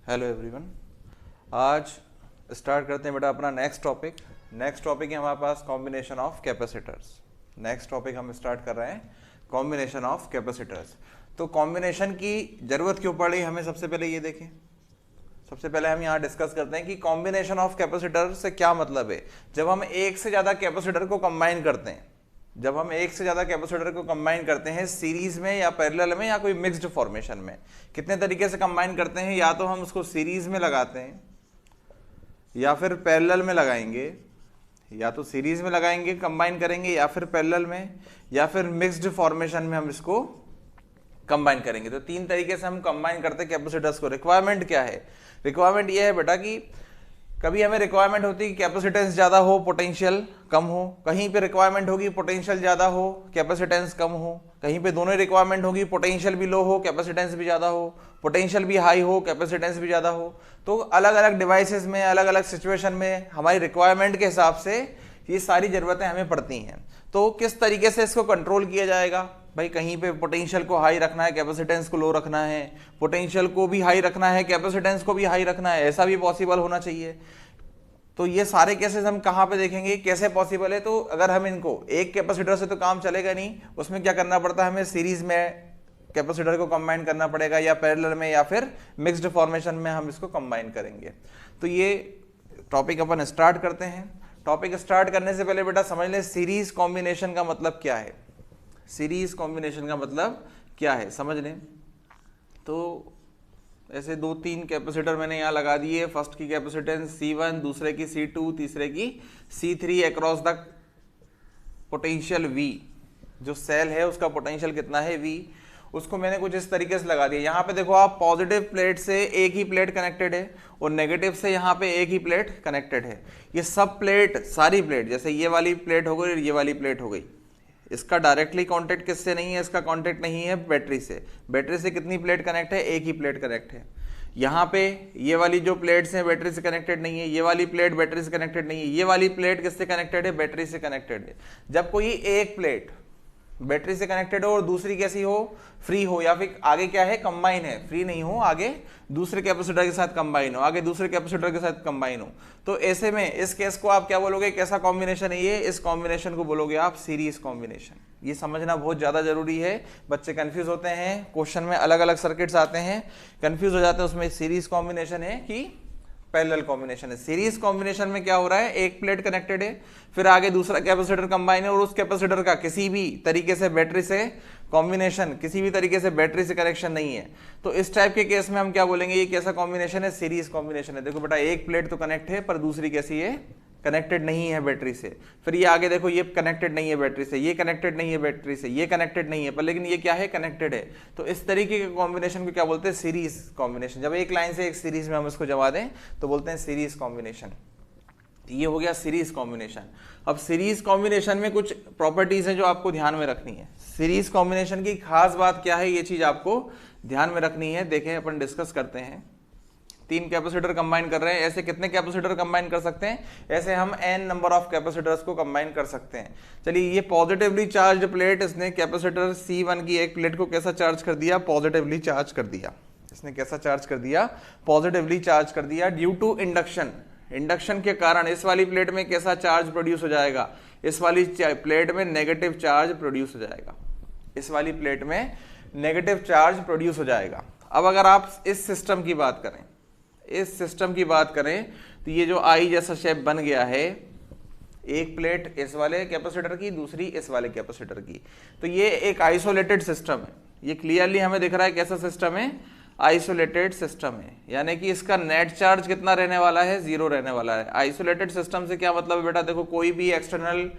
Hello everyone. आज start करते हैं बेटा अपना नेक्स्ट टॉपिक है हमारे पास combination of capacitors. Next topic हम स्टार्ट कर रहे हैं कॉम्बिनेशन ऑफ कैपेसिटर्स। तो कॉम्बिनेशन की जरूरत क्यों पड़ी हमें, सबसे पहले ये देखें। सबसे पहले हम यहाँ डिस्कस करते हैं कि कॉम्बिनेशन ऑफ कैपेसिटर से क्या मतलब है। जब हम एक से ज्यादा कैपेसिटर को कंबाइन करते हैं, जब हम एक से ज्यादा कैपेसिटर को कंबाइन करते हैं सीरीज में या पैरेलल में या कोई मिक्स्ड फॉर्मेशन में, कितने तरीके से कंबाइन करते हैं, या तो हम उसको सीरीज में लगाते हैं या फिर पैरेलल में लगाएंगे, या तो सीरीज में लगाएंगे कंबाइन करेंगे या फिर पैरेलल में, या फिर मिक्स्ड फॉर्मेशन में हम इसको कंबाइन करेंगे। तो तीन तरीके से हम कंबाइन करते हैं कैपेसिटर्स को। रिक्वायरमेंट क्या है? रिक्वायरमेंट ये है बेटा कि कभी हमें रिक्वायरमेंट होती है कि कैपेसिटेंस ज्यादा हो पोटेंशियल कम हो, कहीं पे रिक्वायरमेंट होगी पोटेंशियल ज्यादा हो कैपेसिटेंस कम हो, कहीं पे दोनों रिक्वायरमेंट होगी पोटेंशियल भी लो हो कैपेसिटेंस भी ज्यादा हो, पोटेंशियल भी हाई हो कैपेसिटेंस भी ज्यादा हो। तो अलग अलग डिवाइसेस में अलग अलग सिचुएशन में हमारी रिक्वायरमेंट के हिसाब से ये सारी जरूरतें हमें पड़ती हैं। तो किस तरीके से इसको कंट्रोल किया जाएगा भाई? कहीं पे पोटेंशियल को हाई रखना है, कैपेसिटेंस को लो रखना है, पोटेंशियल को भी हाई रखना है, कैपेसिटेंस को भी हाई रखना है, ऐसा भी पॉसिबल होना चाहिए। तो ये सारे केसेस हम कहाँ पे देखेंगे कैसे पॉसिबल है। तो अगर हम इनको एक कैपेसिटर से तो काम चलेगा नहीं, उसमें क्या करना पड़ता है हमें, सीरीज में कैपेसिटर को कंबाइन करना पड़ेगा या पैरेलल में या फिर मिक्स्ड फॉर्मेशन में हम इसको कंबाइन करेंगे। तो ये टॉपिक अपन स्टार्ट करते हैं। टॉपिक स्टार्ट करने से पहले बेटा समझ लें सीरीज कॉम्बिनेशन का मतलब क्या है। सीरीज कॉम्बिनेशन का मतलब क्या है समझ लें। तो ऐसे दो तीन कैपेसिटर मैंने यहाँ लगा दिए। फर्स्ट की कैपेसिटेंस C1, दूसरे की C2, तीसरे की C3 across the potential V। जो सेल है उसका पोटेंशियल कितना है V, उसको मैंने कुछ इस तरीके से लगा दिया। यहाँ पे देखो आप, पॉजिटिव प्लेट से एक ही प्लेट कनेक्टेड है और नेगेटिव से यहाँ पे एक ही प्लेट कनेक्टेड है। ये सब प्लेट, सारी प्लेट, जैसे ये वाली प्लेट हो गई और ये वाली प्लेट हो गई, इसका डायरेक्टली कांटेक्ट किससे नहीं है, इसका कांटेक्ट नहीं है बैटरी से। बैटरी से कितनी प्लेट कनेक्ट है, एक ही प्लेट कनेक्ट है। यहाँ पे ये वाली जो प्लेट्स हैं बैटरी से कनेक्टेड नहीं है, ये वाली प्लेट बैटरी से कनेक्टेड नहीं है, ये वाली प्लेट किससे कनेक्टेड है, बैटरी से कनेक्टेड है। जब कोई एक प्लेट बैटरी से कनेक्टेड हो और दूसरी कैसी हो, फ्री हो, या फिर आगे क्या है कंबाइन है, फ्री नहीं हो, आगे दूसरे कैपेसिटर के साथ कंबाइन हो, आगे दूसरे कैपेसिटर के साथ कंबाइन हो, तो ऐसे में इस केस को आप क्या बोलोगे, कैसा कॉम्बिनेशन है ये, इस कॉम्बिनेशन को बोलोगे आप सीरीज कॉम्बिनेशन। ये समझना बहुत ज्यादा जरूरी है। बच्चे कंफ्यूज होते हैं, क्वेश्चन में अलग अलग सर्किट्स आते हैं, कंफ्यूज हो जाते हैं उसमें सीरीज कॉम्बिनेशन है कि पैरेलल कॉम्बिनेशन है। सीरीज कॉम्बिनेशन में क्या हो रहा है, एक प्लेट कनेक्टेड है, फिर आगे दूसरा कैपेसिटर कंबाइन है और उस कैपेसिटर का किसी भी तरीके से बैटरी से कॉम्बिनेशन, किसी भी तरीके से बैटरी से कनेक्शन नहीं है। तो इस टाइप के केस में हम क्या बोलेंगे, ये कैसा कॉम्बिनेशन है, सीरीज कॉम्बिनेशन है। देखो बेटा एक प्लेट तो कनेक्ट है पर दूसरी कैसी है, कनेक्टेड नहीं है बैटरी से। फिर ये आगे देखो, ये कनेक्टेड नहीं है बैटरी से, ये कनेक्टेड नहीं है बैटरी से, ये कनेक्टेड नहीं है पर लेकिन ये क्या है, कनेक्टेड है। तो इस तरीके के कॉम्बिनेशन को क्या बोलते हैं, सीरीज कॉम्बिनेशन। जब एक लाइन से एक सीरीज में हम इसको जमा दें तो बोलते हैं सीरीज कॉम्बिनेशन। ये हो गया सीरीज कॉम्बिनेशन। अब सीरीज कॉम्बिनेशन में कुछ प्रॉपर्टीज हैं जो आपको ध्यान में रखनी है। सीरीज कॉम्बिनेशन की खास बात क्या है, ये चीज आपको ध्यान में रखनी है। देखें अपन डिस्कस करते हैं। तीन कैपेसिटर कंबाइन कर रहे हैं, ऐसे कितने कैपेसिटर कंबाइन कर सकते हैं, ऐसे हम n नंबर ऑफ कैपेसिटर्स को कंबाइन कर सकते हैं। चलिए ये पॉजिटिवली चार्ज प्लेट, इसने कैपेसिटर C1 की एक प्लेट को कैसा चार्ज कर दिया, पॉजिटिवली चार्ज कर दिया। इसने कैसा चार्ज कर दिया, पॉजिटिवली चार्ज कर दिया। ड्यू टू इंडक्शन, इंडक्शन के कारण इस वाली प्लेट में कैसा चार्ज प्रोड्यूस हो जाएगा, इस वाली प्लेट में नेगेटिव चार्ज प्रोड्यूस हो जाएगा, इस वाली प्लेट में नेगेटिव चार्ज प्रोड्यूस हो जाएगा। अब अगर आप इस सिस्टम की बात करें, इस सिस्टम की बात करें तो ये जो आई जैसा शेप बन गया है, एक प्लेट इस वाले कैपेसिटर की, दूसरी इस वाले कैपेसिटर की, तो ये एक आइसोलेटेड सिस्टम है। ये क्लियरली हमें दिख रहा है कैसा सिस्टम है, आइसोलेटेड सिस्टम है। यानी कि इसका नेट चार्ज कितना रहने वाला है, जीरो रहने वाला है। आइसोलेटेड सिस्टम से क्या मतलब है बेटा, देखो कोई भी एक्सटर्नल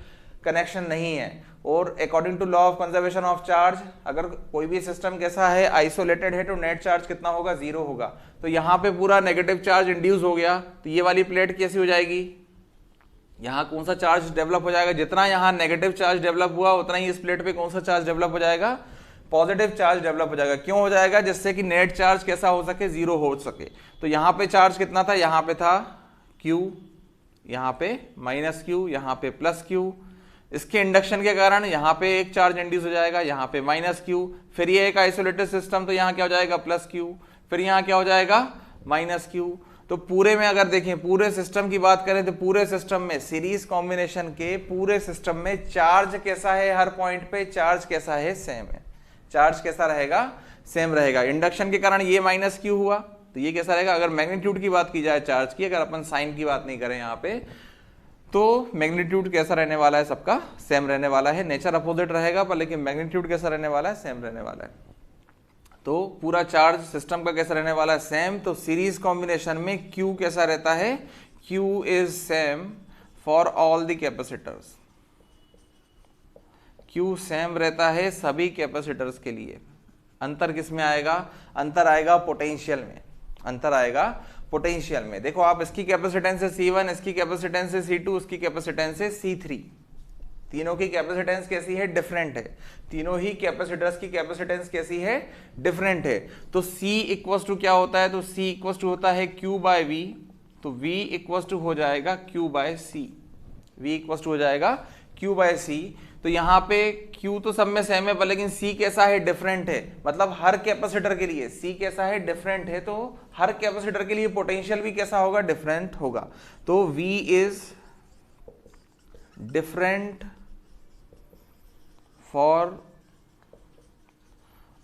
कनेक्शन नहीं है और according to law of conservation of charge, अगर कोई भी सिस्टम कैसा है, आइसोलेटेड है, तो नेट चार्ज कितना होगा, जीरो होगा। तो यहाँ पे पूरा नेगेटिव चार्ज इंड्यूस हो गया, तो ये वाली प्लेट कैसी हो जाएगी, यहाँ कौन सा चार्ज डेवलप हो जाएगा, जितना यहाँ नेगेटिव चार्ज डेवलप हुआ उतना ही इस प्लेट पे कौन सा चार्ज डेवलप हो जाएगा, पॉजिटिव चार्ज डेवलप हो जाएगा। क्यों हो जाएगा, जिससे कि नेट चार्ज कैसा हो सके, जीरो हो सके। तो यहाँ पे चार्ज कितना था, यहाँ पे था Q, यहाँ पे माइनस Q, यहाँ पे प्लस Q। इसके इंडक्शन के कारण यहाँ पे एक चार्ज इंड्यूस हो जाएगा, यहाँ पे माइनस Q। फिर ये एक आइसोलेटेड सिस्टम, तो यहाँ क्या हो जाएगा, प्लस Q। फिर यहाँ क्या हो जाएगा, माइनस क्यू। तो पूरे में अगर देखें, पूरे सिस्टम की बात करें तो पूरे सिस्टम में सीरीज कॉम्बिनेशन के पूरे सिस्टम में चार्ज कैसा है, हर पॉइंट पे चार्ज कैसा है, सेम है। चार्ज कैसा रहेगा, सेम रहेगा। इंडक्शन के कारण ये माइनस क्यू हुआ, तो ये कैसा रहेगा। अगर मैग्नीट्यूड की बात की जाए चार्ज की, अगर अपन साइन की बात नहीं करें यहाँ पे, तो मैग्नीट्यूड कैसा रहने वाला है, सबका सेम रहने वाला है। नेचर अपोजिट रहेगा पर लेकिन मैग्नीट्यूड कैसा रहने वाला है, सेम रहने वाला है। तो पूरा चार्ज सिस्टम का कैसा रहने वाला है, सेम। तो सीरीज कॉम्बिनेशन में Q कैसा रहता है, Q is same for all the capacitors. Q same रहता है सभी कैपेसिटर्स के लिए। अंतर किस में आएगा, अंतर आएगा पोटेंशियल में, अंतर आएगा पोटेंशियल में। देखो आप, इसकी कैपेसिटेंस है C1, इसकी कैपेसिटेंस है C2, इसकी कैपेसिटेंस है C3। तीनों की कैपेसिटेंस कैसी है, डिफरेंट है। तीनों ही कैपेसिटर्स की कैपेसिटेंस कैसी है, डिफरेंट है। तो C इक्वल टू क्या होता है, तो C इक्वल टू होता है Q बाय V। तो V इक्वल टू हो जाएगा Q by C, V equal to हो जाएगा Q बाय C। तो यहाँ पे Q तो सब में सेम है पर लेकिन C कैसा है, डिफरेंट है। मतलब हर कैपेसिटर के लिए C कैसा है, डिफरेंट है। तो हर कैपेसिटर के लिए पोटेंशियल भी कैसा होगा, डिफरेंट होगा। तो V is different for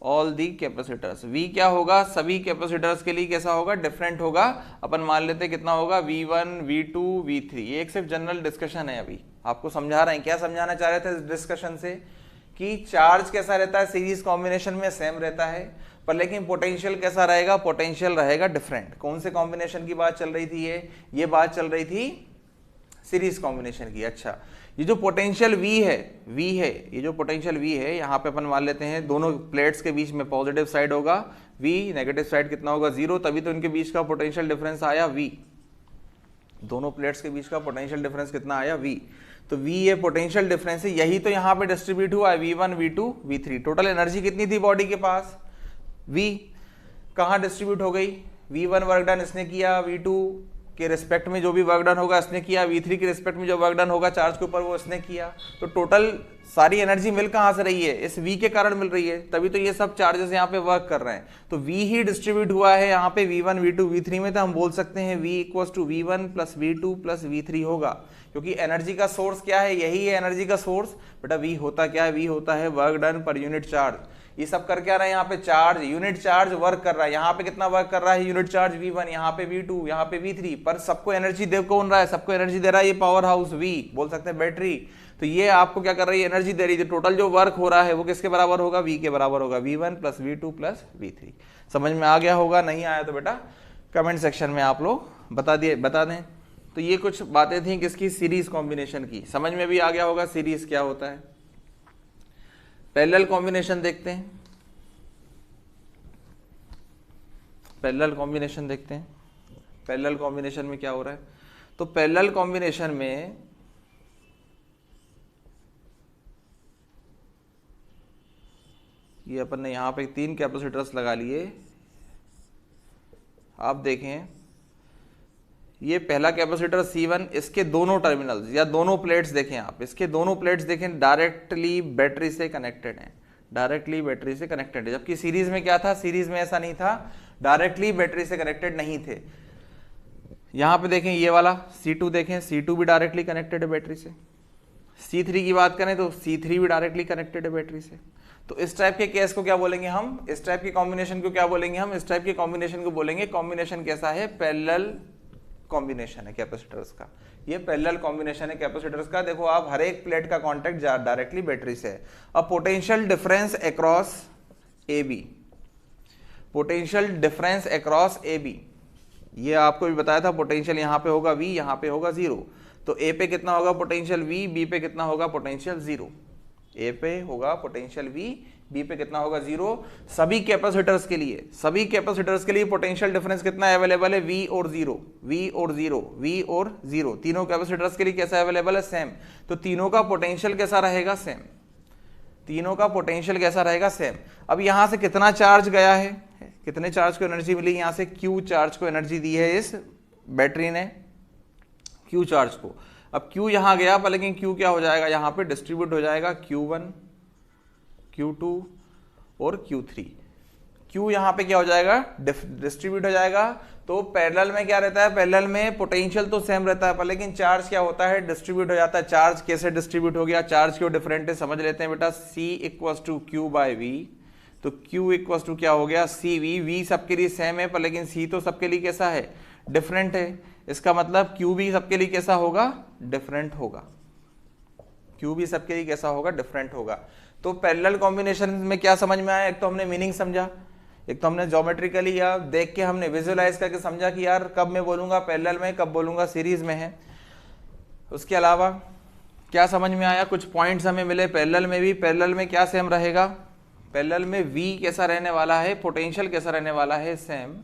all the capacitors. V क्या होगा, सभी कैपेसिटर्स के लिए कैसा होगा, डिफरेंट होगा। अपन मान लेते कितना होगा, V1, V2, V3। ये एक सिर्फ जनरल डिस्कशन है, अभी आपको समझा रहे हैं। क्या समझाना चाह रहे थे इस डिस्कशन से, कि चार्ज कैसा रहता है सीरीज कॉम्बिनेशन में, सेम रहता है पर लेकिन पोटेंशियल कैसा रहेगा, पोटेंशियल रहेगा डिफरेंट। कौन से कॉम्बिनेशन की बात चल रही थी, ये बात चल रही थी सीरीज कॉम्बिनेशन की। अच्छा, ये जो पोटेंशियल V है, ये जो पोटेंशियल V है, यहाँ पे अपन मान लेते हैं दोनों प्लेट्स के बीच में पॉजिटिव साइड होगा V, नेगेटिव साइड कितना होगा, 0। तभी तो इनके बीच का पोटेंशियल डिफरेंस आया V। दोनों प्लेट्स के बीच का पोटेंशियल डिफरेंस कितना आया, V। तो V ये पोटेंशियल डिफरेंस है, यही तो यहाँ पे डिस्ट्रीब्यूट हुआ है, V1, V2, V3। Total energy कितनी थी बॉडी के पास, V कहाँ डिस्ट्रीब्यूट हो गई, V1 वर्क डन इसने किया, V2 के रिस्पेक्ट में जो भी वर्क डन होगा इसने किया, V3 के रिस्पेक्ट में जो वर्क डन होगा चार्ज के ऊपर वो इसने किया। तो टोटल सारी एनर्जी मिल कहाँ से रही है, इस V के कारण मिल रही है। तभी तो ये सब चार्जेस यहाँ पे वर्क कर रहे हैं। तो V ही डिस्ट्रीब्यूट हुआ है यहाँ पे V1, V2, V3 में। तो हम बोल सकते हैं V equal to V1 plus V2 plus V3 होगा, क्योंकि एनर्जी का सोर्स क्या है, यही है एनर्जी का सोर्स। बेटा V होता क्या है, V होता है work done per unit charge. ये सब कर क्या रहा है यहाँ पे, चार्ज, यूनिट चार्ज वर्क कर रहा है। यहाँ पे कितना वर्क कर रहा है, यूनिट चार्ज V1, यहाँ पे V2, यहाँ पे V3। पर सबको एनर्जी दे कौन रहा है, सबको एनर्जी दे रहा है ये पावर हाउस V, बोल सकते हैं बैटरी। तो ये आपको क्या कर रही है, एनर्जी दे रही है। टोटल जो वर्क हो रहा है वो किसके बराबर होगा, V के बराबर होगा, V1 plus V2 plus V3। समझ में आ गया होगा, नहीं आया तो बेटा कमेंट सेक्शन में आप लोग बता दें। तो ये कुछ बातें थी किसकी, सीरीज कॉम्बिनेशन की। समझ में भी आ गया होगा सीरीज क्या होता है। पैरेलल कॉम्बिनेशन देखते हैं, पैरेलल कॉम्बिनेशन देखते हैं। पैरेलल कॉम्बिनेशन में क्या हो रहा है, तो पैरेलल कॉम्बिनेशन में ये अपन ने यहां पे 3 कैपेसिटर्स लगा लिए। आप देखें ये पहला कैपेसिटर C1, इसके दोनों टर्मिनल्स या दोनों प्लेट्स देखें आप, इसके दोनों प्लेट्स देखें डायरेक्टली बैटरी से कनेक्टेड हैं, डायरेक्टली बैटरी से कनेक्टेड है। जबकि सीरीज में क्या था, सीरीज में ऐसा नहीं था, डायरेक्टली बैटरी से कनेक्टेड नहीं थे। यहां पे देखें ये वाला C2 देखें, C2 भी डायरेक्टली कनेक्टेड है बैटरी से। C3 की बात करें तो C3 भी डायरेक्टली कनेक्टेड है बैटरी से। तो इस टाइप के केस को क्या बोलेंगे हम, इस टाइप के कॉम्बिनेशन को क्या बोलेंगे हम, इस टाइप के कॉम्बिनेशन को बोलेंगे, कॉम्बिनेशन कैसा है, पैरेलल कॉम्बिनेशन है कैपेसिटर्स का। ये पैरेलल कॉम्बिनेशन है कैपेसिटर्स का। देखो आप, हर एक प्लेट का कांटेक्ट डायरेक्टली बैटरी से है। अब potential difference across A B, potential difference across A B, ये आपको भी बताया था। पोटेंशियल यहाँ पे होगा V, यहाँ पे होगा 0। तो A पे कितना होगा पोटेंशियल V, B पे कितना होगा पोटेंशियल 0। A पे होगा पोटेंशियल V, B पे कितना होगा 0। सभी कैपेसिटर्स के लिए, सभी कैपेसिटर्स के लिए पोटेंशियल डिफरेंस कितना अवेलेबल है, V और 0, V और 0, V और 0। तीनों कैपेसिटर्स के लिए कैसा अवेलेबल है, सेम। तो तीनों का पोटेंशियल कैसा रहेगा, सेम। तीनों का पोटेंशियल कैसा रहेगा, सेम। अब यहां से कितना चार्ज गया है, कितने चार्ज को एनर्जी मिली, यहां से Q चार्ज को एनर्जी दी है इस बैटरी ने, Q चार्ज को। अब Q यहां गया पर लेकिन Q क्या हो जाएगा, यहां पे डिस्ट्रीब्यूट हो जाएगा Q1, Q2 और Q3। Q यहाँ पे क्या हो जाएगा, डिस्ट्रीब्यूट हो जाएगा। तो पैरेलल में क्या रहता है, पैरेलल में पोटेंशियल तो सेम रहता है पर लेकिन चार्ज क्या होता है, डिस्ट्रीब्यूट हो जाता है। चार्ज कैसे डिस्ट्रीब्यूट हो गया, चार्ज क्यों डिफरेंट है, समझ लेते हैं बेटा। C equal to Q by V, तो Q इक्वल टू क्या हो गया, सी वी। वी सबके लिए सेम है पर लेकिन C तो सबके लिए कैसा है, डिफरेंट है। इसका मतलब Q भी सबके लिए कैसा होगा, डिफरेंट होगा। Q भी सबके लिए कैसा होगा, डिफरेंट होगा। तो पैरेलल कॉम्बिनेशन में क्या समझ में आया, एक तो हमने मीनिंग समझा, एक तो हमने ज्योमेट्रिकली या देख के हमने विजुअलाइज करके समझा कि यार कब मैं बोलूंगा पैरेलल में, कब बोलूंगा सीरीज में है। उसके अलावा क्या समझ में आया, कुछ पॉइंट्स हमें मिले पैरेलल में भी। पैरेलल में क्या सेम रहेगा, पैरेलल में V कैसा रहने वाला है, पोटेंशियल कैसा रहने वाला है, सेम,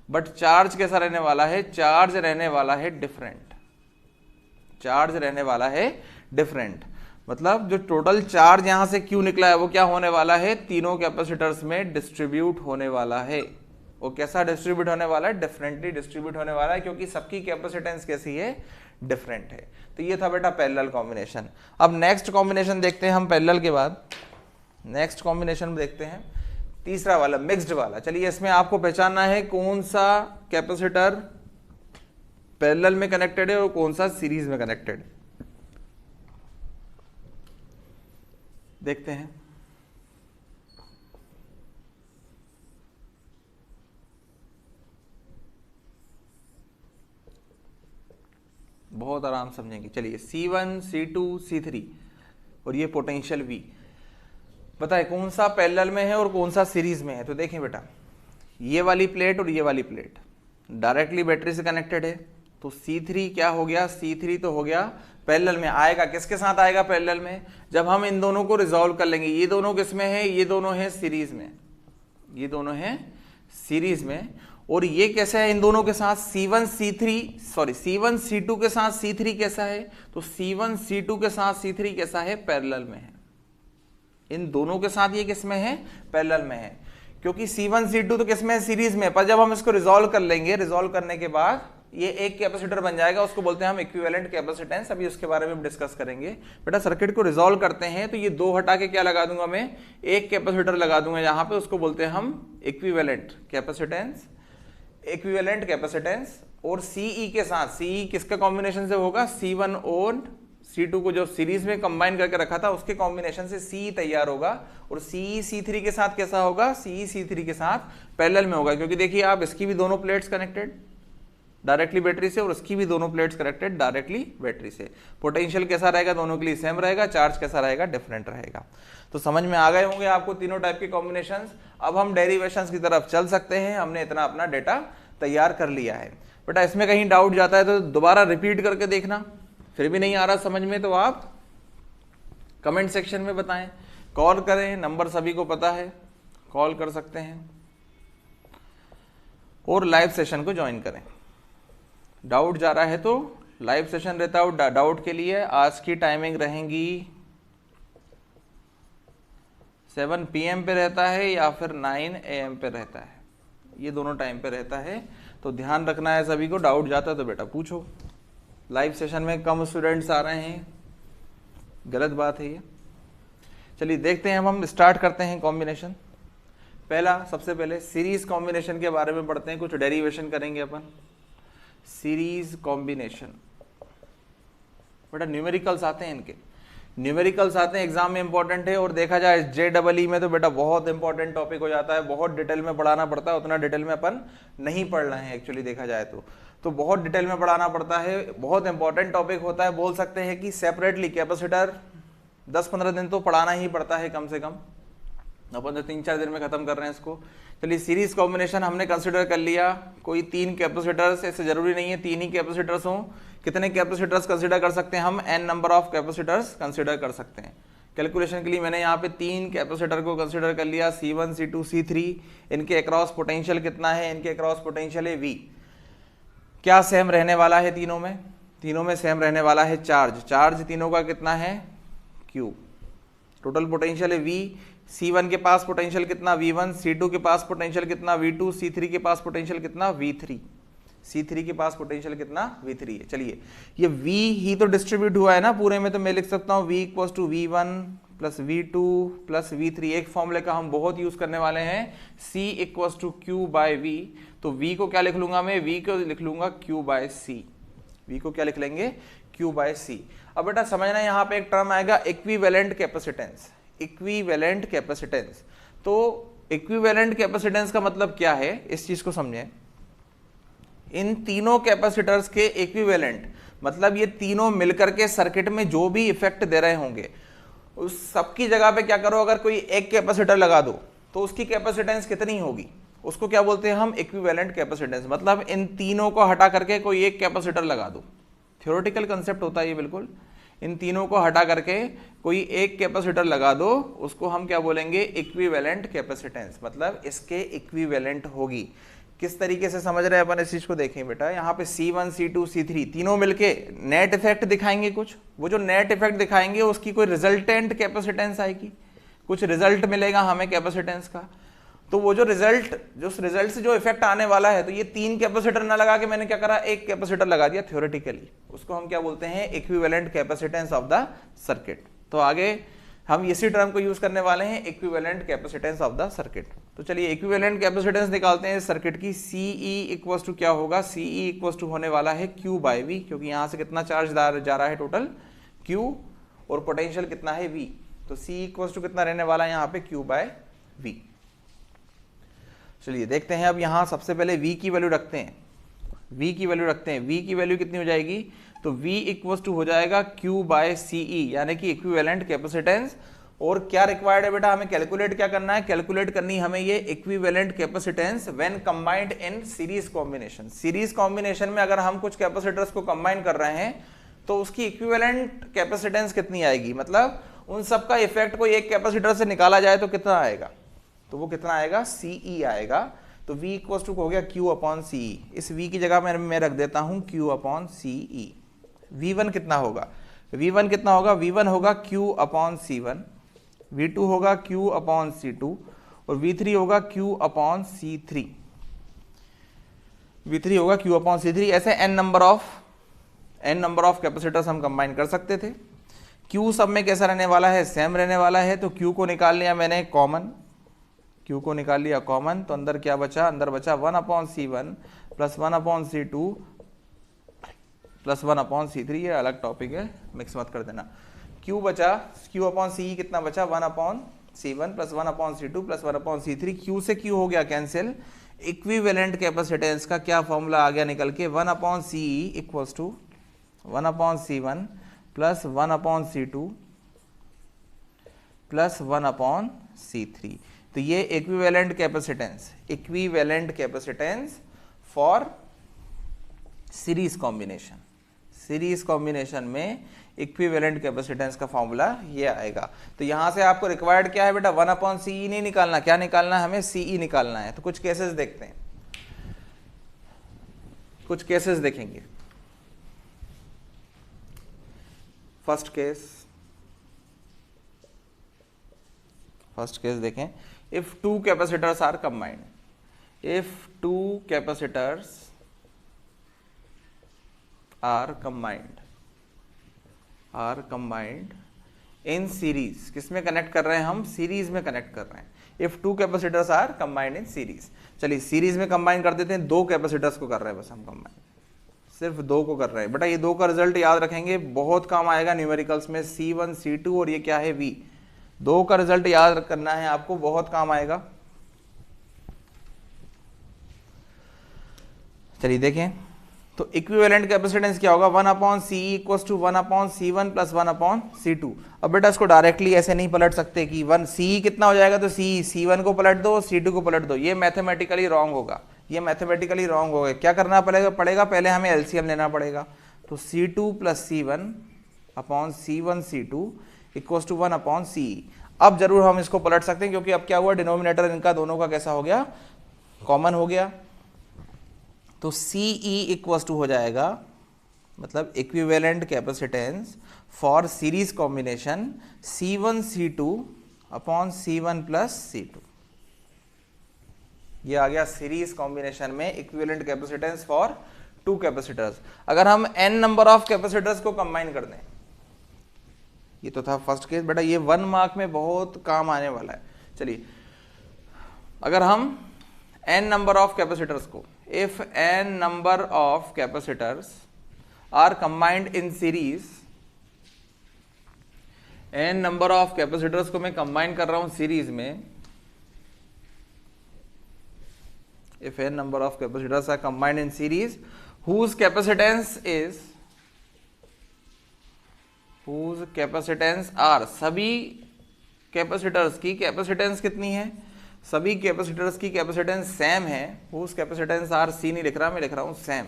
बट चार्ज कैसा रहने वाला है, चार्ज रहने वाला है डिफरेंट। चार्ज रहने वाला है डिफरेंट, मतलब जो टोटल चार्ज यहां से Q निकला है वो क्या होने वाला है, तीनों कैपेसिटर्स में डिस्ट्रीब्यूट होने वाला है। वो कैसा डिस्ट्रीब्यूट होने वाला है, डिफरेंटली डिस्ट्रीब्यूट होने वाला है, क्योंकि सबकी कैपेसिटेंस कैसी है, डिफरेंट है। तो ये था बेटा पैरेलल कॉम्बिनेशन। अब नेक्स्ट कॉम्बिनेशन देखते हैं हम पैरेलल के बाद। नेक्स्ट कॉम्बिनेशन देखते हैं तीसरा वाला, मिक्स्ड वाला। चलिए इसमें आपको पहचानना है कौन सा कैपेसिटर पैरेलल में कनेक्टेड है और कौन सा सीरीज में कनेक्टेड है। देखते हैं। बहुत आराम समझेंगे। चलिए C1, C2, C3 और ये पोटेंशियल V, बताए कौन सा पैरेलल में है और कौन सा सीरीज में है। तो देखें बेटा, ये वाली प्लेट और ये वाली प्लेट डायरेक्टली बैटरी से कनेक्टेड है, तो C3 क्या हो गया, C3 तो हो गया पैरेलल में। आएगा किसके साथ आएगा पैरेलल में, जब हम इन दोनों को रिजॉल्व कर लेंगे। ये दोनों किसमें है, ये दोनों है सीरीज में, ये दोनों है सीरीज में। और ये कैसा है इन दोनों के साथ, C1 C2 के साथ C3 कैसा है, तो C1 C2 के साथ C3 कैसा है, पैरेलल में है। इन दोनों के साथ ये किसमें है, पैरेलल में है, क्योंकि C1 C2 तो किसमें है, सीरीज में। पर जब हम इसको रिजॉल्व कर लेंगे, रिजॉल्व करने के बाद ये एक कैपेसिटर बन जाएगा, उसको बोलते हैं हम इक्विवेलेंट कैपेसिटेंस। अभी उसके बारे में डिस्कस करेंगे। बेटा सर्किट को रिजॉल्व करते हैं तो ये दो हटा के क्या लगा दूंगा मैं, एक कैपेसिटर लगा दूंगा यहाँ पे, उसको बोलते हैं हम इक्विवेलेंट कैपेसिटेंस। इक्विवेलेंट कैपेसिटेंस और CE के साथ, CE किसका कॉम्बिनेशन से होगा, C1 और C2 को जो सीरीज में कंबाइन करके रखा था उसके कॉम्बिनेशन से CE तैयार होगा। और CE C3 के साथ कैसा होगा, CE C3 के साथ पैरेलल में होगा, क्योंकि देखिए आप इसकी भी दोनों प्लेट्स कनेक्टेड डायरेक्टली बैटरी से और उसकी भी दोनों प्लेट्स कनेक्टेड डायरेक्टली बैटरी से। पोटेंशियल कैसा रहेगा, दोनों के लिए सेम रहेगा, चार्ज कैसा रहेगा, डिफरेंट रहेगा। तो समझ में आ गए होंगे आपको तीनों टाइप के कॉम्बिनेशंस। अब हम डेरिवेशंस की तरफ चल सकते हैं, हमने इतना अपना डेटा तैयार कर लिया है। बेटा इसमें कहीं डाउट जाता है तो दोबारा रिपीट करके देखना, फिर भी नहीं आ रहा समझ में तो आप कमेंट सेक्शन में बताएं, कॉल करें, नंबर सभी को पता है, कॉल कर सकते हैं और लाइव सेशन को ज्वाइन करें। डाउट जा रहा है तो लाइव सेशन रहता है डाउट के लिए। आज की टाइमिंग रहेंगी 7 PM पे रहता है या फिर 9 AM पे रहता है, ये दोनों टाइम पे रहता है। तो ध्यान रखना है सभी को, डाउट जाता है तो बेटा पूछो। लाइव सेशन में कम स्टूडेंट्स आ रहे हैं, गलत बात है ये। चलिए देखते हैं, हम स्टार्ट करते हैं कॉम्बिनेशन। पहला सबसे पहले सीरीज कॉम्बिनेशन के बारे में पढ़ते हैं, कुछ डेरिवेशन करेंगे अपन। सीरीज कॉम्बिनेशन, बेटा न्यूमेरिकल्स आते हैं, इनके न्यूमेरिकल्स आते हैं, एग्जाम में इंपॉर्टेंट है। और देखा जाए JEE में तो बेटा बहुत इंपॉर्टेंट टॉपिक हो जाता है, बहुत डिटेल में पढ़ाना पड़ता है। उतना डिटेल में अपन नहीं पढ़ रहे हैं एक्चुअली देखा जाए तो बहुत डिटेल में पढ़ाना पड़ता है, बहुत इंपॉर्टेंट टॉपिक होता है। बोल सकते हैं कि सेपरेटली कैपेसिटर 10-15 दिन तो पढ़ाना ही पड़ता है कम से कम, अपन तो 3-4 दिन में खत्म कर रहे हैं इसको। चलिए सीरीज कॉम्बिनेशन हमने कंसिडर कर लिया, कोई 3 कैपेसिटर्स, ऐसे जरूरी नहीं है 3 ही कैपेसिटर्स हों, कितने कैपेसिटर्स कंसिडर कर सकते हैं हम, n number of capacitors consider कर सकते हैं। कैलकुलेशन के लिए मैंने यहाँ पे 3 कैपेसिटर को कंसिडर कर लिया, C1 C2 C3। इनके अक्रॉस पोटेंशियल कितना है, इनके अक्रॉस पोटेंशियल है V। क्या सेम रहने वाला है तीनों में, तीनों में सेम रहने वाला है चार्ज। चार्ज तीनों का कितना है, Q। टोटल पोटेंशियल है V। C1 के पास पोटेंशियल कितना, V1। C2 के पास पोटेंशियल कितना, V2। C3 के पास पोटेंशियल कितना, V3। C3 के पास पोटेंशियल कितना, V3 है। चलिए ये V ही तो डिस्ट्रीब्यूट हुआ है ना पूरे में, तो मैं लिख सकता हूँ V equals to V1 plus V2 plus V3, एक फॉर्मूले का हम बहुत यूज करने वाले हैं, C equals to Q by V। तो V को क्या लिख लूंगा मैं, V को लिख लूंगा Q बाय C। V को क्या लिख लेंगे, Q बाय C। अब बेटा समझना, यहाँ पे एक टर्म आएगा इक्विवेलेंट कैपेसिटेंस। इक्विवेलेंट कैपेसिटेंस, तो इक्विवेलेंट कैपेसिटेंस का मतलब क्या है, इस चीज को समझें। इन तीनों कैपेसिटर्स के इक्विवेलेंट मतलब ये तीनों मिलकर के सर्किट में जो भी इफेक्ट दे रहे होंगे उस सबकी जगह पे क्या करो, अगर कोई एक कैपेसिटर लगा दो तो उसकी कैपेसिटेंस कितनी होगी, उसको क्या बोलते हैं हम, इक्विवेलेंट कैपेसिटेंस। मतलब इन तीनों को हटा करके कोई एक कैपेसिटर लगा दो, थ्योरेटिकल कंसेप्ट होता है ये बिल्कुल। इन तीनों को हटा करके कोई एक कैपेसिटर लगा दो, उसको हम क्या बोलेंगे, इक्विवेलेंट कैपेसिटेंस, मतलब इसके इक्विवेलेंट होगी। किस तरीके से समझ रहे हैं अपन इस चीज को, देखें बेटा, यहाँ पे C1 C2 C3 तीनों मिलके नेट इफेक्ट दिखाएंगे कुछ, वो जो नेट इफेक्ट दिखाएंगे उसकी कोई रिजल्टेंट कैपेसिटेंस आएगी, कुछ रिजल्ट मिलेगा हमें कैपेसिटेंस का। तो वो जो रिजल्ट से जो इफेक्ट आने वाला है, तो ये तीन कैपेसिटर ना लगा के मैंने क्या करा, एक कैपेसिटर लगा दिया थ्योरेटिकली, उसको हम क्या बोलते हैं, equivalent capacitance of the circuit. तो आगे हम इसी टर्म को यूज करने वाले हैं, equivalent capacitance of the circuit. तो चलिए इक्विवेलेंट कैपेसिटेंस निकालते हैं सर्किट की। CE इक्वल्स टू क्या होगा, CE इक्वल्स टू होने वाला है Q बाय V, क्योंकि यहां से कितना चार्ज जा रहा है टोटल Q, और पोटेंशियल कितना है V। तो C इक्वल्स टू कितना रहने वाला है यहाँ पे, Q बाय V। चलिए देखते हैं, अब यहाँ सबसे पहले V की वैल्यू रखते हैं, V की वैल्यू रखते हैं। V की वैल्यू कितनी हो जाएगी, तो V इक्वल्स टू हो जाएगा Q बाय CE, यानी कि इक्विवेलेंट कैपेसिटेंस। और क्या रिक्वायर्ड है बेटा, हमें कैलकुलेट क्या करना है, कैलकुलेट करनी हमें ये equivalent capacitance when combined in series combination. Series combination में अगर हम कुछ कैपेसिटर्स को कंबाइन कर रहे हैं तो उसकी इक्विवेलेंट कैपेसिटेंस कितनी आएगी, मतलब उन सबका इफेक्ट को एक कैपेसिटर से निकाला जाए तो कितना आएगा, तो वो कितना आएगा, CE आएगा। तो V इक्वल्स टू हो गया Q अपॉन CE। इस V की जगह मैं रख देता हूं Q अपॉन CE। V1 कितना होगा, V1 कितना होगा, V1 होगा Q अपॉन C1, V2 होगा Q अपॉन C2, और V3 होगा Q अपॉन C3। V3 होगा Q अपॉन C3। ऐसे n नंबर ऑफ कैपेसिटर्स हम कंबाइन कर सकते थे। Q सब में कैसा रहने वाला है, सेम रहने वाला है। तो Q को निकाल लिया मैंने कॉमन, Q को निकाल लिया कॉमन, तो अंदर क्या बचा, अंदर बचा 1 upon C1 plus 1 upon C2 plus 1 upon C3। ये अलग टॉपिक है, मिक्स मत कर देना। Q बचा, Q अपॉन CE कितना बचा, 1 upon C1 plus 1 upon C2 plus 1 upon C3। Q से Q हो गया कैंसिल। इक्विवेलेंट कैपेसिटेंस का क्या फॉर्मूला आ गया निकल के, 1 upon CE equals to 1 upon C1 plus 1 upon C2 plus 1 upon C3। तो ये equivalent capacitance for series combination. Series combination में इक्विवेलेंट कैपेसिटेंस का फॉर्मूला ये आएगा। तो यहां से आपको रिक्वायर्ड क्या है बेटा, 1 अपॉन CE नहीं निकालना, क्या निकालना है हमें, CE निकालना है। तो कुछ केसेस देखते हैं, कुछ केसेस देखेंगे। फर्स्ट केस देखें, if two capacitors are combined, if two capacitors are combined in series, किसमें कनेक्ट कर रहे हैं हम, सीरीज में कनेक्ट कर रहे हैं। if two capacitors are combined in series, चलिए सीरीज में कंबाइन कर देते हैं, दो कैपेसिटर्स को कर रहे हैं बस हम कंबाइन, सिर्फ दो को कर रहे हैं। बेटा ये दो का रिजल्ट याद रखेंगे, बहुत काम आएगा न्यूमेरिकल्स में, C1 C2 और ये क्या है V। दो का रिजल्ट याद करना है आपको, बहुत काम आएगा। चलिए देखें, तो इक्विवेलेंट कैपेसिटेंस क्या होगा, 1 upon CE equals to 1 upon C1 plus 1 upon C2। अब बेटा इसको डायरेक्टली ऐसे नहीं पलट सकते कि 1 CE कितना हो जाएगा, तो C1 को पलट दो, C2 को पलट दो, ये मैथमेटिकली रॉन्ग होगा, ये मैथमेटिकली रॉन्ग होगा। क्या करना पड़ेगा, पहले हमें LCM लेना पड़ेगा। तो C2 plus C1 upon C1 C2 equals to 1 upon CE। अब जरूर हम इसको पलट सकते हैं, क्योंकि अब क्या हुआ, डिनोमिनेटर इनका दोनों का कैसा हो गया, कॉमन हो गया। तो CE इक्वल्स टू हो जाएगा, मतलब equivalent capacitance for series combination C1 C2 upon C1 plus C2। ये आ गया सीरीज कॉम्बिनेशन में equivalent capacitance for two capacitors. अगर हम n नंबर ऑफ कैपेसिटर्स को कंबाइन कर दें, ये तो था फर्स्ट केस बेटा, ये 1 मार्क में बहुत काम आने वाला है। चलिए, अगर हम n नंबर ऑफ कैपेसिटर्स को, if n number of capacitors are combined in series, n number of capacitors को मैं कंबाइन कर रहा हूं सीरीज में, if n number of capacitors are combined in series whose capacitance are, सभी capacitors की capacitance कितनी है, सभी कैपेसिटर्स की कैपेसिटेंस सेम है, whose capacitance are, सी नहीं लिख रहा, मैं लिख रहा हूं सेम,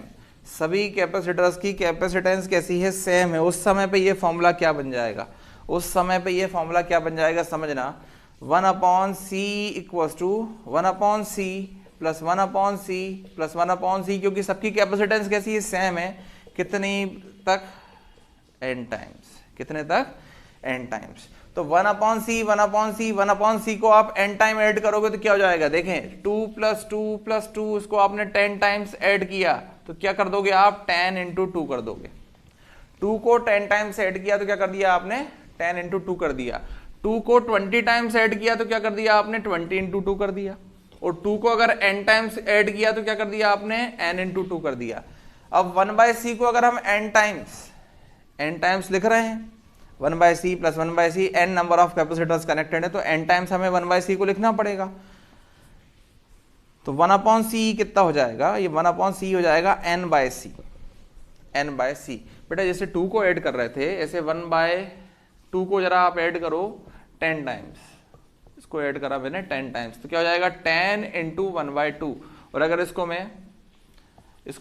सभी कैपेसिटर्स की कैपेसिटेंस कैसी है, सेम है, उस समय पे ये फॉर्मूला क्या बन जाएगा, उस समय पे ये फॉर्मूला क्या बन जाएगा समझना, 1/c equals to 1/c plus 1/c plus 1/c, क्योंकि सबकी कैपेसिटेंस कैसी है, सेम है, कितनी तक, n टाइम्स, कितने तक, n टाइम्स। तो 1/c 1/c 1/c को आप n टाइम ऐड करोगे तो क्या हो जाएगा, देखें 2 + 2 + 2, इसको आपने 10 टाइम्स ऐड किया तो क्या कर दोगे आप, 10 × 2 कर दोगे। 2 को 10 टाइम्स ऐड किया तो क्या कर दिया आपने, 10 × 2 कर दिया। 2 को 20 टाइम्स ऐड किया तो क्या कर दिया आपने, 20 × 2 कर दिया। और 2 को अगर n टाइम्स ऐड किया तो क्या कर दिया आपने, n × 2 कर दिया। अब 1/c को अगर हम n टाइम्स लिख रहे हैं, 1/c plus 1/c, n number of capacitors connected है तो n टाइम्स हमें 1/c को लिखना पड़ेगा। तो 1/c कितना हो जाएगा, ये 1/c हो जाएगा n/c, n/c। बेटा जैसे 2 को ऐड कर रहे थे, ऐसे 1/2 को जरा आप ऐड करो 10 टाइम्स, इसको ऐड करा मैंने 10 टाइम्स, तो क्या हो जाएगा 10 × 1/2। और अगर इसको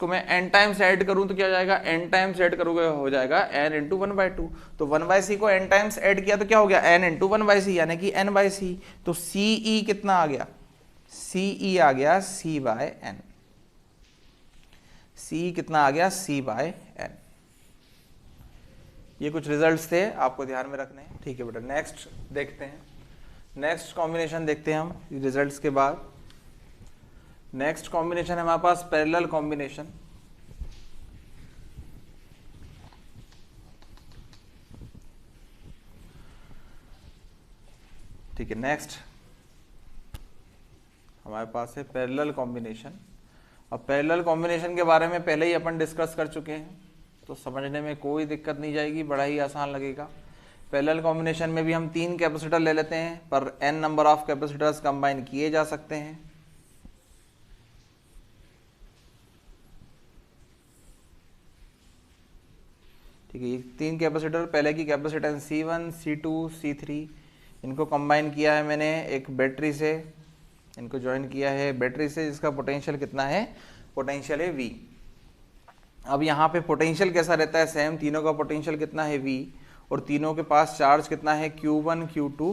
मैं n टाइम्स ऐड करूं तो क्या हो जाएगा, n टाइम्स ऐड करोगे हो जाएगा n × 1/2। तो 1/c को n टाइम्स ऐड किया तो क्या हो गया, n × 1/c यानी कि n/c। तो ce कितना आ गया, ce आ गया c/n, ce कितना आ गया, c/n। ये कुछ रिजल्ट्स थे, आपको ध्यान में रखने हैं, ठीक है बेटा। नेक्स्ट देखते हैं, नेक्स्ट कॉम्बिनेशन देखते हैं हम रिजल्ट्स के बाद। नेक्स्ट कॉम्बिनेशन है हमारे पास पैरेलल कॉम्बिनेशन। ठीक है, नेक्स्ट हमारे पास है पैरेलल कॉम्बिनेशन। अब पैरेलल कॉम्बिनेशन के बारे में पहले ही अपन डिस्कस कर चुके हैं, तो समझने में कोई दिक्कत नहीं जाएगी, बड़ा ही आसान लगेगा। पैरेलल कॉम्बिनेशन में भी हम 3 कैपेसिटर ले लेते हैं, पर n number of capacitors combine किए जा सकते हैं। ठीक है, ये 3 कैपेसिटर, पहले की कैपेसिटेंस C1, C2, C3, इनको कंबाइन किया है मैंने एक बैटरी से, इनको ज्वाइन किया है बैटरी से, जिसका पोटेंशियल कितना है, पोटेंशियल है V। अब यहाँ पे पोटेंशियल कैसा रहता है, सेम, तीनों का पोटेंशियल कितना है V, और तीनों के पास चार्ज कितना है Q1, Q2,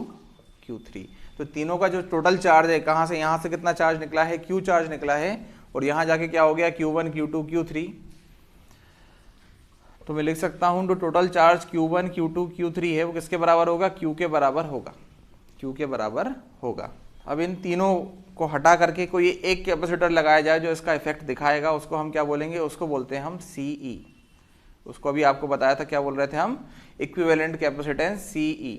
Q3। तो तीनों का जो टोटल चार्ज है, कहाँ से, यहाँ से कितना चार्ज निकला है, Q चार्ज निकला है, और यहाँ जाके क्या हो गया, Q1, Q2, Q3। तो मैं लिख सकता हूँ जो total charge Q1, Q2, Q3 है वो किसके बराबर होगा, Q के बराबर होगा, Q के बराबर होगा। अब इन तीनों को हटा करके कोई एक कैपेसिटर लगाया जाए जो इसका इफेक्ट दिखाएगा, उसको हम क्या बोलेंगे, उसको बोलते हैं हम CE। उसको अभी आपको बताया था, क्या बोल रहे थे हम, इक्विवेलेंट कैपेसिटेंस CE।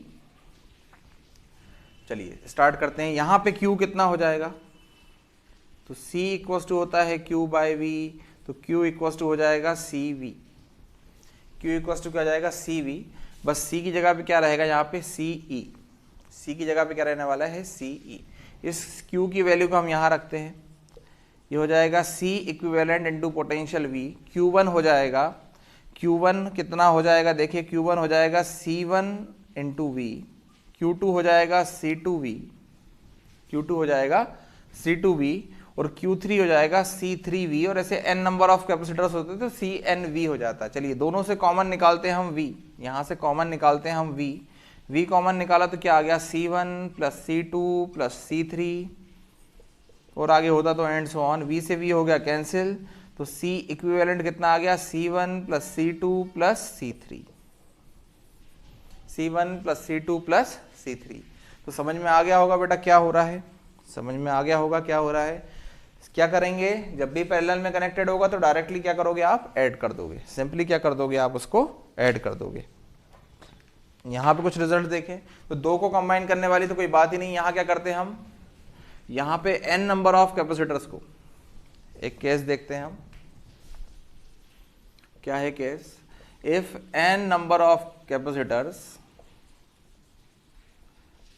चलिए स्टार्ट करते हैं। यहाँ पे Q कितना हो जाएगा, तो C इक्वल्स टू होता है Q/V, तो Q इक्वल्स टू हो जाएगा CV। Q इक्वल्स टू क्या जाएगा, CV। बस C की जगह पे क्या रहेगा, यहाँ पे CE, C की जगह पे क्या रहने वाला है, CE। इस Q की वैल्यू को हम यहाँ रखते हैं, ये हो जाएगा C equivalent into potential V। Q1 हो जाएगा, Q1 कितना हो जाएगा, देखिए Q1 हो जाएगा C1 इंटू V, Q2 हो जाएगा C2V, Q2 हो जाएगा C2V, और Q3 हो जाएगा C3V, और ऐसे n नंबर ऑफ कैपेसिटर्स होते तो CNV हो जाता। चलिए दोनों से कॉमन निकालते हैं हम V, यहाँ से कॉमन निकालते हैं हम V कॉमन निकाला तो क्या आ गया, C1 plus C2 plus C3, और आगे होता तो एंड सो ऑन, V से V हो गया कैंसिल, तो C इक्विवेलेंट कितना आ गया, C1 plus C2 plus C3, C1 plus C2 plus C3। तो समझ में आ गया होगा बेटा क्या हो रहा है, समझ में आ गया होगा क्या हो रहा है। क्या करेंगे, जब भी पैरेलल में कनेक्टेड होगा तो डायरेक्टली क्या करोगे आप, ऐड कर दोगे, सिंपली क्या कर दोगे आप, उसको ऐड कर दोगे। यहाँ पे कुछ रिजल्ट देखें तो 2 को कंबाइन करने वाली तो कोई बात ही नहीं। यहाँ क्या करते हैं हम, यहाँ पे n नंबर ऑफ कैपेसिटर्स को, एक केस देखते हैं हम, क्या है case, if n number of capacitors,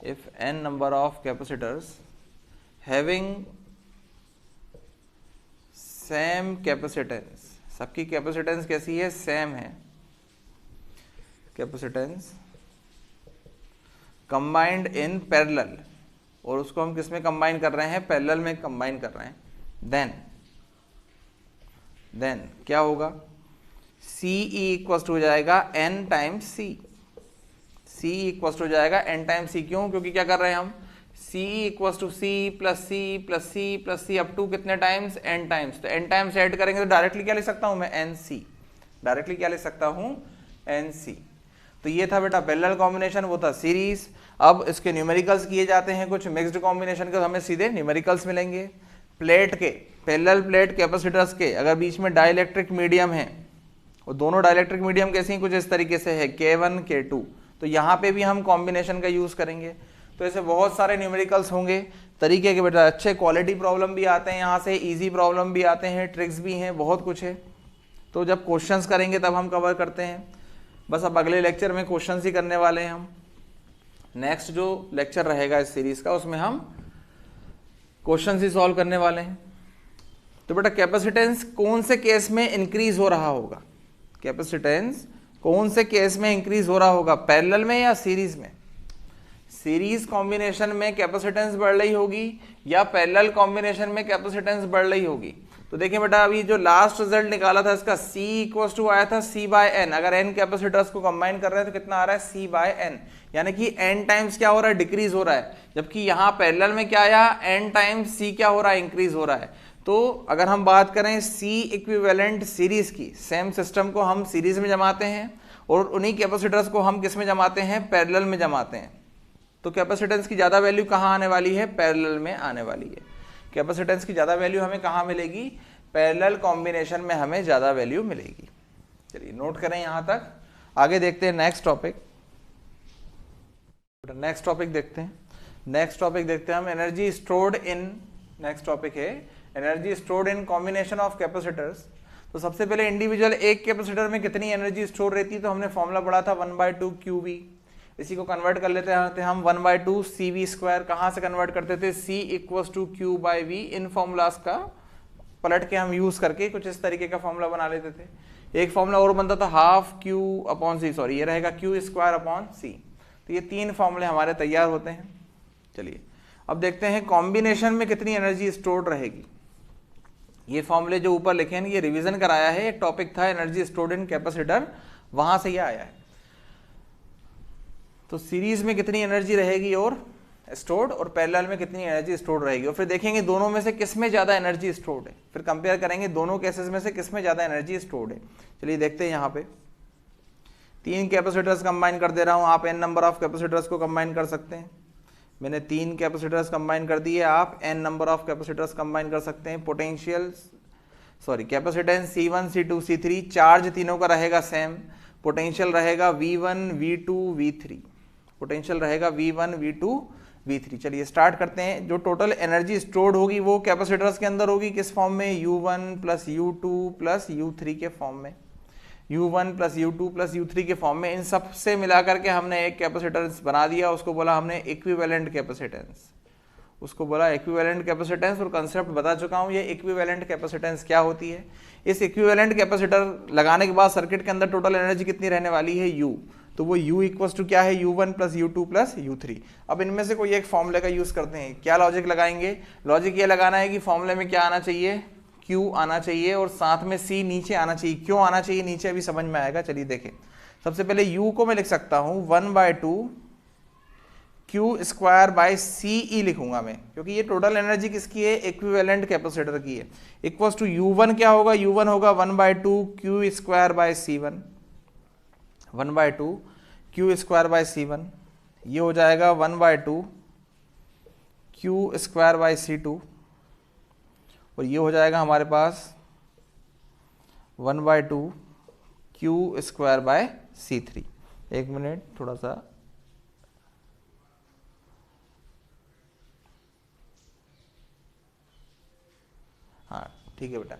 if n number of capacitors having same capacitance, सबकी कैपेसिटेंस कैसी है, सेम है, कैपेसिटेंस कंबाइंड इन पैरेलल, और उसको हम किस में कंबाइन कर रहे हैं, पैरेलल में कंबाइन कर रहे हैं, देन क्या होगा, C इक्वल टू हो जाएगा n times C, C equal to हो जाएगा n टाइम्स C। क्यों, क्योंकि क्या कर रहे हैं हम, C equal to C plus C plus C plus C up to कितने टाइम्स, n टाइम्स, तो n टाइम्स ऐड करेंगे तो डायरेक्टली क्या ले सकता हूं मैं, NC, डायरेक्टली क्या ले सकता हूं, NC। तो ये था बेटा पैरेलल कॉम्बिनेशन, वो था सीरीज। अब इसके न्यूमेरिकल्स किए जाते हैं कुछ, मिक्स्ड कॉम्बिनेशन के तो हमें सीधे न्यूमेरिकल्स मिलेंगे। प्लेट के, पैरेलल प्लेट कैपेसिटर्स के अगर बीच में डाइलेक्ट्रिक मीडियम है, और दोनों डाइलेक्ट्रिक मीडियम कैसे हैं, कुछ इस तरीके से है, K1 K2, तो यहाँ पे भी हम कॉम्बिनेशन का यूज करेंगे। तो ऐसे बहुत सारे न्यूमेरिकल्स होंगे तरीके के बेटा, अच्छे क्वालिटी प्रॉब्लम भी आते हैं यहाँ से, इजी प्रॉब्लम भी आते हैं, ट्रिक्स भी हैं, बहुत कुछ है। तो जब क्वेश्चंस करेंगे तब हम कवर करते हैं। बस अब अगले लेक्चर में क्वेश्चंस ही करने वाले हैं हम। नेक्स्ट जो लेक्चर रहेगा इस सीरीज का, उसमें हम क्वेश्चंस ही सॉल्व करने वाले हैं। तो बेटा कैपेसिटेंस कौन से केस में इंक्रीज हो रहा होगा, कैपेसिटेंस कौन से केस में इंक्रीज हो रहा होगा, पैरेलल में या सीरीज में। सीरीज कॉम्बिनेशन में कैपेसिटेंस बढ़ रही होगी या पैरेलल कॉम्बिनेशन में कैपेसिटेंस बढ़ रही होगी। तो देखिए बेटा अभी जो लास्ट रिजल्ट निकाला था इसका, C इक्वल टू आया था C बाय n, अगर n कैपेसिटर्स को कंबाइन कर रहे हैं तो कितना आ रहा है, C बाय n, यानी कि n टाइम्स क्या हो रहा है, डिक्रीज हो रहा है। जबकि यहाँ पैरेलल में क्या आया, n टाइम्स C क्या हो रहा है, इंक्रीज हो रहा है। तो अगर हम बात करें C इक्विवेलेंट सीरीज की, सेम सिस्टम को हम सीरीज में जमाते हैं और उन्हीं कैपेसिटर्स को हम किस में जमाते हैं, पैरेलल में जमाते हैं। तो कैपेसिटेंस की ज़्यादा वैल्यू कहाँ आने वाली है, पैरेलल में आने वाली है। कैपेसिटेंस की ज़्यादा वैल्यू हमें कहाँ मिलेगी, पैरेलल कॉम्बिनेशन में हमें ज़्यादा वैल्यू मिलेगी। चलिए नोट करें यहाँ तक, आगे देखते हैं नेक्स्ट टॉपिक। नेक्स्ट टॉपिक देखते हैं, नेक्स्ट टॉपिक देखते हैं हम, energy stored in, next topic है energy stored in combination of capacitors. तो सबसे पहले इंडिविजुअल एक कैपेसिटर में कितनी एनर्जी स्टोर रहती है, तो हमने फॉर्मूला पढ़ा था 1/2 QV। इसी को कन्वर्ट कर लेते हैं हम 1/2 CV स्क्वायर। कहाँ से कन्वर्ट करते थे, C इक्वल टू Q/V। इन फॉर्मूलाज का पलट के हम यूज करके कुछ इस तरीके का फॉर्मूला बना लेते थे। एक फॉर्मूला और बनता था हाफ Q/C, सॉरी ये रहेगा Q²/C। तो ये 3 फॉर्मूले हमारे तैयार होते हैं। चलिए अब देखते हैं कॉम्बिनेशन में कितनी एनर्जी स्टोर्ड रहेगी। ये फॉर्मूले जो ऊपर लिखे हैं ये रिवीजन कराया है, एक टॉपिक था एनर्जी स्टोर्ड इन कैपेसिटर, वहां से ये आया है। तो सीरीज में कितनी एनर्जी रहेगी और स्टोर्ड, और पैरेलल में कितनी एनर्जी स्टोर्ड रहेगी, और फिर देखेंगे दोनों में से किस में ज्यादा एनर्जी स्टोर्ड है, फिर कंपेयर करेंगे दोनों केसेस में से किस में ज्यादा एनर्जी स्टोर्ड है। चलिए देखते हैं, यहाँ पे 3 कैपेसिटर्स कंबाइन कर दे रहा हूं, आप n नंबर ऑफ कैपेसिटर्स को कंबाइन कर सकते हैं। मैंने 3 कैपेसिटर्स कंबाइन कर दिए, आप n number of capacitors combine कर सकते हैं। Potential sorry capacitance C1 C2 C3, charge तीनों का रहेगा सेम, पोटेंशियल रहेगा V1 V2 V3, पोटेंशियल रहेगा V1 V2 V3। चलिए स्टार्ट करते हैं। जो टोटल एनर्जी स्टोर्ड होगी वो कैपेसिटर्स के अंदर होगी किस फॉर्म में, U1 plus U2 plus U3 के फॉर्म में, U1 plus U2 plus U3 के फॉर्म में। इन सब से मिलाकर के हमने एक कैपेसिटेंस बना दिया, उसको बोला हमने इक्विवेलेंट कैपेसिटेंस, उसको बोला इक्विवेलेंट कैपेसिटेंस। और कंसेप्ट बता चुका हूँ ये इक्विवेलेंट कैपेसिटेंस क्या होती है। इस इक्विवेलेंट कैपेसिटर लगाने के बाद सर्किट के अंदर टोटल एनर्जी कितनी रहने वाली है, U। तो वो U इक्वल्स टू क्या है, U1 plus U2 plus U3। अब इनमें से कोई एक फॉर्मूले का यूज करते हैं। क्या लॉजिक लगाएंगे, लॉजिक ये लगाना है कि फॉर्मूले में क्या आना चाहिए, Q आना चाहिए और साथ में C नीचे आना चाहिए। क्यों आना चाहिए नीचे, अभी समझ में आएगा। चलिए देखें, सबसे पहले U को मैं लिख सकता हूं 1/2 Q²/CE लिखूंगा मैं, क्योंकि ये टोटल एनर्जी किसकी है, इक्विवेलेंट कैपेसिटर की है। इक्वल्स टू U1 क्या होगा, U1 होगा 1/2 Q²/C1, 1/2 Q²/C1। ये हो जाएगा 1/2 Q²/C2, और ये हो जाएगा हमारे पास 1/2 Q²/C3। एक मिनट, थोड़ा सा, हाँ ठीक है बेटा,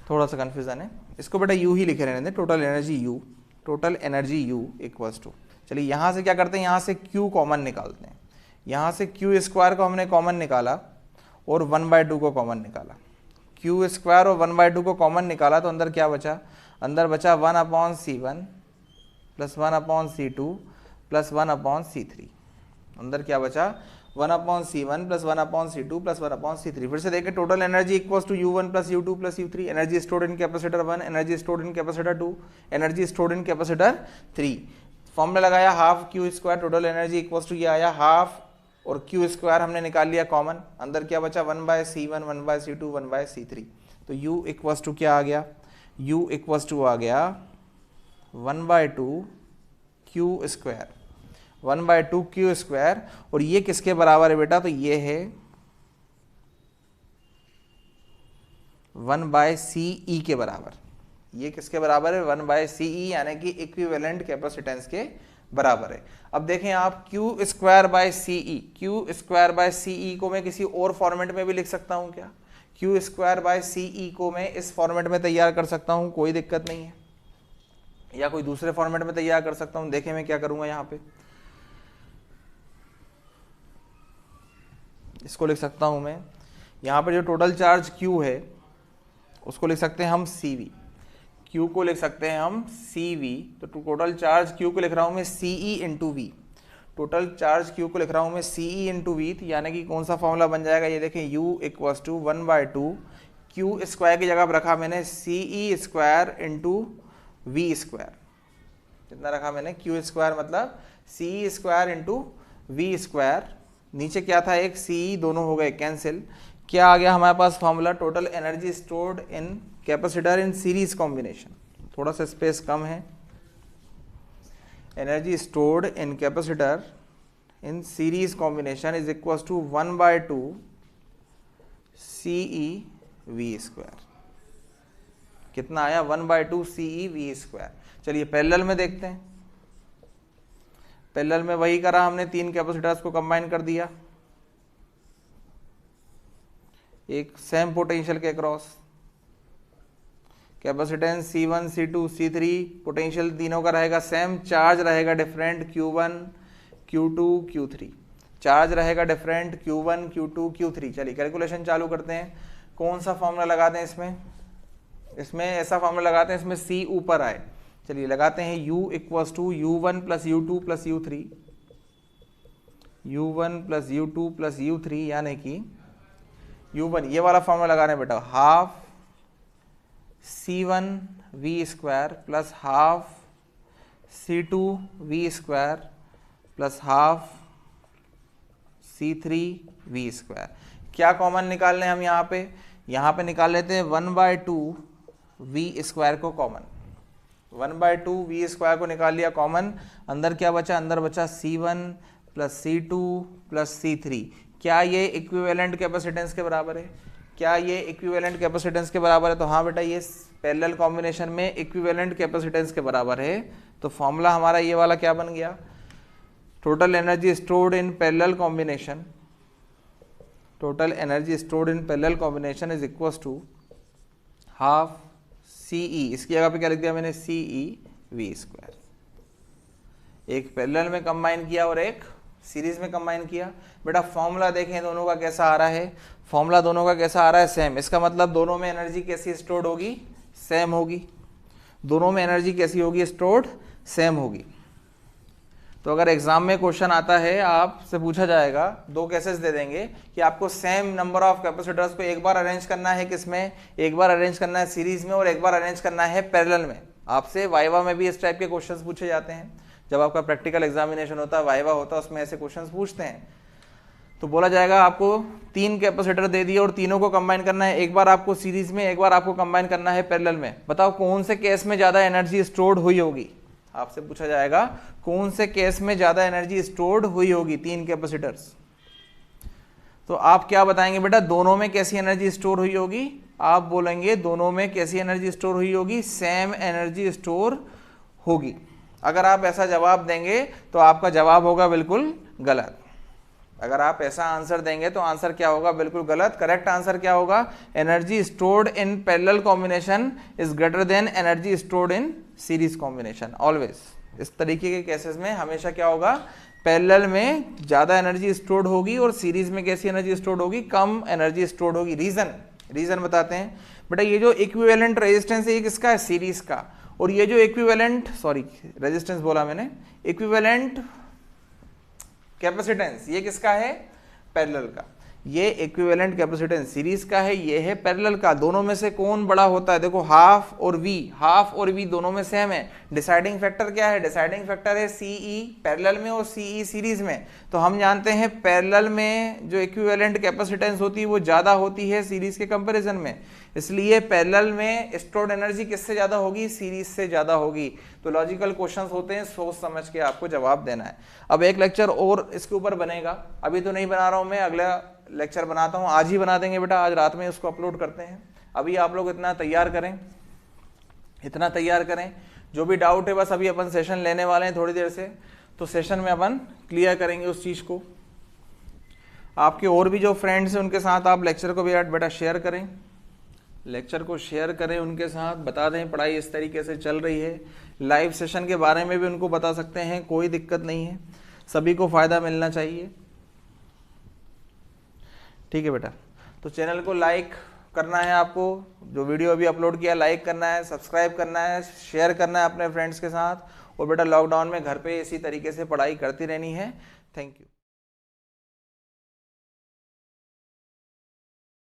थोड़ा सा कन्फ्यूजन है, इसको बेटा यू ही लिखे रहने दें, total energy U, total energy U equals to, चलिए यहाँ से क्या करते हैं, यहाँ से क्यू कॉमन निकालते हैं, यहाँ से क्यू स्क्वायर को हमने कॉमन निकाला और 1/2 को कॉमन निकाला, क्यू स्क्वायर और 1/2 को कॉमन निकाला तो अंदर क्या बचा, अंदर बचा 1/c1 plus 1/c2 plus 1/c3, अंदर क्या बचा 1/c1 plus 1/c2 plus 1/c3। फिर से देखें, total energy equals to u1 plus u2 plus u3, energy stored in capacitor 1, energy stored in capacitor 2, energy stored in capacitor 3। Formula लगाया half Q square, total energy equals to ये आया half, और Q square हमने निकाल लिया common, अंदर क्या बचा 1/c1 1/c2 1/c3, तो u इक्वल्स टू क्या आ गया, u इक्वल्स टू आ गया 1/2 क्यू स्क्वायर, 1/2 क्यू स्क्वायर, और ये किसके बराबर है बेटा, तो ये है 1/CE के बराबर, ये किसके बराबर है 1/CE, यानी कि इक्विवेलेंट कैपेसिटेंस के बराबर है। अब देखें आप Q square by CE, Q square by CE को मैं किसी और फॉर्मेट में भी लिख सकता हूं क्या, Q स्क्वायर बाय CE को मैं इस फॉर्मेट में तैयार कर सकता हूं, कोई दिक्कत नहीं है, या कोई दूसरे फॉर्मेट में तैयार कर सकता हूं। देखें मैं क्या करूंगा, यहाँ पे इसको लिख सकता हूं मैं, यहाँ पर जो टोटल चार्ज Q है उसको लिख सकते हैं हम CV, Q को लिख सकते हैं हम CV, तो टोटल चार्ज Q को लिख रहा हूं मैं CE into V, total charge Q को लिख रहा हूं मैं CE इंटू V, यानी कि कौन सा फॉर्मूला बन जाएगा, ये देखें U equals to 1/2 Q square की जगह पर रखा मैंने CE square into V square, कितना रखा मैंने, Q स्क्वायर मतलब CE square into V square, नीचे क्या था एक CE, दोनों हो गए कैंसिल, क्या आ गया हमारे पास formula, total energy stored in capacitor in series combination, थोड़ा सा स्पेस कम है, energy stored in capacitor in series combination is equal to 1/2 CE V square, कितना आया 1/2 CE V स्क्वायर। चलिए पैरेलल में देखते हैं, पैरेलल में वही करा हमने, तीन कैपेसिटर्स को कंबाइन कर दिया एक सेम पोटेंशियल के across, capacitance C1 C2 C3, potential तीनों का रहेगा सेम, चार्ज रहेगा different Q1 Q2 Q3, charge रहेगा डिफरेंट Q1 Q2 Q3। चलिए कैलकुलेशन चालू करते हैं, कौन सा फॉर्मूला लगाते हैं इसमें ऐसा फॉर्मूला लगाते हैं इसमें C ऊपर आए, चलिए लगाते हैं U equals to U1 plus U2 plus U3, U1 plus U2 plus U3, यानी कि U1 ये वाला फॉर्मूला लगाना है बेटा, half C1 V square plus half C2 V square plus half C3 V square. क्या कॉमन निकालने हम यहाँ पे निकाल लेते हैं 1/2 V स्क्वायर को कॉमन, 1/2 V स्क्वायर को निकाल लिया कॉमन, अंदर क्या बचा, अंदर बचा C1 plus C2 plus C3, क्या ये इक्विवेलेंट कैपेसिटेंस के बराबर है, क्या ये इक्विवेलेंट कैपेसिटेंस के बराबर है, तो हाँ बेटा ये पैरेलल कॉम्बिनेशन में इक्विवेलेंट कैपेसिटेंस के बराबर है, तो फॉर्मूला हमारा ये वाला क्या बन गया, total energy stored in parallel combination, total energy stored in parallel combination is equals to half CE, इसकी जगह पे क्या लिख दिया मैंने CE V स्क्वायर, एक पैरेलल में कंबाइन किया और एक सीरीज में कंबाइन किया। बेटा फॉर्मूला देखें दोनों का कैसा आ रहा है, फॉर्मूला दोनों का कैसा आ रहा है, सेम, इसका मतलब दोनों में एनर्जी कैसी स्टोर्ड होगी, सेम होगी, दोनों में एनर्जी कैसी होगी, स्टोर्ड सेम होगी। तो अगर एग्जाम में क्वेश्चन आता है, आपसे पूछा जाएगा, दो केसेस दे देंगे कि आपको सेम नंबर ऑफ कैपेसिटर्स को एक बार अरेंज करना है किसमें, एक बार अरेंज करना है सीरीज में और एक बार अरेंज करना है पैरेलल में। आपसे वाइवा में भी इस टाइप के क्वेश्चंस पूछे जाते हैं, जब आपका प्रैक्टिकल एग्जामिनेशन होता है, वाइवा होता है, उसमें ऐसे क्वेश्चंस पूछते हैं। तो बोला जाएगा आपको तीन कैपेसिटर दे दिए और तीनों को कंबाइन करना है, एक बार आपको सीरीज में, एक बार आपको कंबाइन करना है पैरेलल में, बताओ कौन से केस में ज्यादा एनर्जी स्टोर्ड हुई होगी। आपसे पूछा जाएगा कौन से केस में ज्यादा एनर्जी स्टोर्ड हुई होगी, तीन कैपेसिटर्स। तो आप क्या बताएंगे बेटा, दोनों में कैसी एनर्जी स्टोर हुई होगी, आप बोलेंगे दोनों में कैसी एनर्जी स्टोर हुई होगी, सेम एनर्जी स्टोर होगी। अगर आप ऐसा जवाब देंगे तो आपका जवाब होगा बिल्कुल गलत। अगर आप ऐसा आंसर देंगे तो आंसर क्या होगा, बिल्कुल गलत। करेक्ट आंसर क्या होगा, energy stored in parallel combination is greater than energy stored in series combination always. इस तरीके के केसेस में हमेशा क्या होगा, पैरेलल में ज्यादा एनर्जी स्टोर्ड होगी और सीरीज में कैसी एनर्जी स्टोर्ड होगी, कम एनर्जी स्टोर्ड होगी। रीजन बताते हैं बेटा। ये जो इक्विवेलेंट रेजिस्टेंस है ये किसका है, सीरीज का। और ये जो इक्विवेलेंट, सॉरी रेजिस्टेंस बोला मैंने, इक्विवेलेंट कैपेसिटेंस ये किसका है, पैरेलल का। ये इक्विवेलेंट कैपेसिटेंस सीरीज का है, ये है पैरेलल का। दोनों में से कौन बड़ा होता है, देखो हाफ और वी दोनों में सेम है। डिसाइडिंग फैक्टर क्या है, डिसाइडिंग फैक्टर है सीई पैरेलल में और सीई सीरीज में। तो हम जानते हैं पैरेलल में जो इक्विवेलेंट कैपेसिटेंस होती है वो ज्यादा होती है सीरीज के कंपैरिजन में, इसलिए पैरेलल में स्टोर्ड एनर्जी किससे ज्यादा होगी, सीरीज से ज्यादा होगी। तो लॉजिकल क्वेश्चंस होते हैं, सोच समझ के आपको जवाब देना है। अब एक लेक्चर और इसके ऊपर बनेगा, अभी तो नहीं बना रहा हूं मैं, अगला लेक्चर बनाता हूं, आज ही बना देंगे बेटा, आज रात में उसको अपलोड करते हैं। अभी आप लोग इतना तैयार करें, जो भी डाउट है बस अभी अपन सेशन लेने वाले हैं थोड़ी देर से, तो सेशन में अपन क्लियर करेंगे उस चीज को। आपके और भी जो फ्रेंड्स हैं उनके साथ आप लेक्चर को भी बेटा शेयर करें, लेक्चर को शेयर करें उनके साथ, बता दें पढ़ाई इस तरीके से चल रही है। लाइव सेशन के बारे में भी उनको बता सकते हैं, कोई दिक्कत नहीं है, सभी को फायदा मिलना चाहिए। ठीक है बेटा, तो चैनल को लाइक करना है आपको, जो वीडियो अभी अपलोड किया लाइक करना है, सब्सक्राइब करना है, शेयर करना है अपने फ्रेंड्स के साथ। और बेटा लॉकडाउन में घर पे इसी तरीके से पढ़ाई करती रहनी है। Thank you.